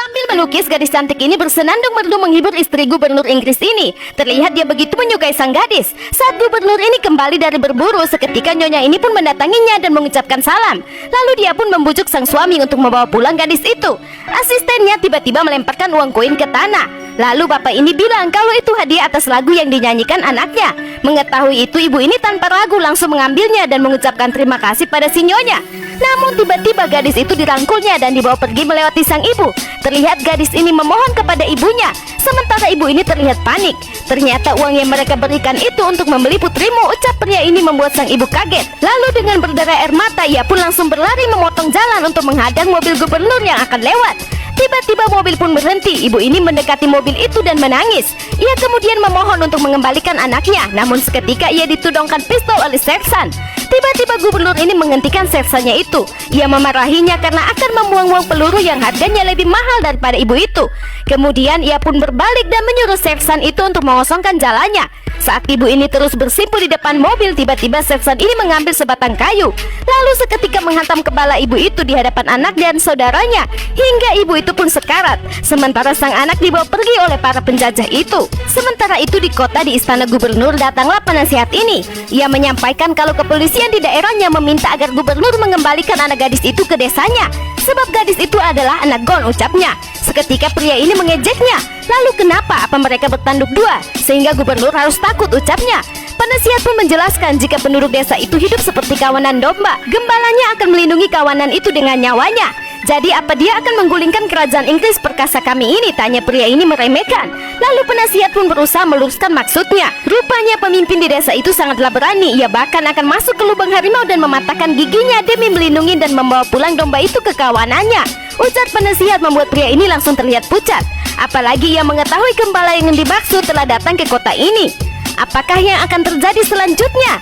Sambil melukis, gadis cantik ini bersenandung merdu menghibur istri gubernur Inggris ini. Terlihat dia begitu menyukai sang gadis. Saat gubernur ini kembali dari berburu, seketika nyonya ini pun mendatanginya dan mengucapkan salam. Lalu dia pun membujuk sang suami untuk membawa pulang gadis itu. Asistennya tiba-tiba melemparkan uang koin ke tanah. Lalu bapak ini bilang kalau itu hadiah atas lagu yang dinyanyikan anaknya. Mengetahui itu, ibu ini tanpa ragu langsung mengambilnya dan mengucapkan terima kasih pada si nyonya. Namun tiba-tiba gadis itu dirangkulnya dan dibawa pergi melewati sang ibu. Terlihat gadis ini memohon kepada ibunya, sementara ibu ini terlihat panik. Ternyata uang yang mereka berikan itu untuk membeli putrimu, ucap pria ini membuat sang ibu kaget. Lalu dengan berderai air mata, ia pun langsung berlari memotong jalan untuk menghadang mobil gubernur yang akan lewat. Tiba-tiba mobil pun berhenti. Ibu ini mendekati mobil itu dan menangis. Ia kemudian memohon untuk mengembalikan anaknya. Namun seketika ia ditodongkan pistol oleh sersan. Tiba-tiba gubernur ini menghentikan sersannya itu. Ia memarahinya karena akan membuang-buang peluru yang harganya lebih mahal daripada ibu itu. Kemudian ia pun berbalik dan menyuruh sersan itu untuk mengosongkan jalannya. Saat ibu ini terus bersimpu di depan mobil, tiba-tiba sersan ini mengambil sebatang kayu. Lalu seketika menghantam kepala ibu itu di hadapan anak dan saudaranya, hingga ibu itu pun sekarat. Sementara sang anak dibawa pergi oleh para penjajah itu. Sementara itu di kota di istana gubernur datanglah penasihat ini. Ia menyampaikan kalau kepolisian di daerahnya meminta agar gubernur mengembalikan anak gadis itu ke desanya, sebab gadis itu adalah anak Gon, ucapnya. Seketika pria ini mengejeknya. Lalu kenapa? Apa mereka bertanduk dua? Sehingga gubernur harus takut, ucapnya. Penasihat pun menjelaskan jika penduduk desa itu hidup seperti kawanan domba, gembalanya akan melindungi kawanan itu dengan nyawanya. Jadi apa dia akan menggulingkan kerajaan Inggris perkasa kami ini? Tanya pria ini meremehkan. Lalu penasihat pun berusaha meluruskan maksudnya. Rupanya pemimpin di desa itu sangatlah berani. Ia bahkan akan masuk ke lubang harimau dan mematahkan giginya demi melindungi dan membawa pulang domba itu ke kawanannya. Ujar penasihat membuat pria ini langsung terlihat pucat. Apalagi ia mengetahui gembala yang dimaksud telah datang ke kota ini. Apakah yang akan terjadi selanjutnya?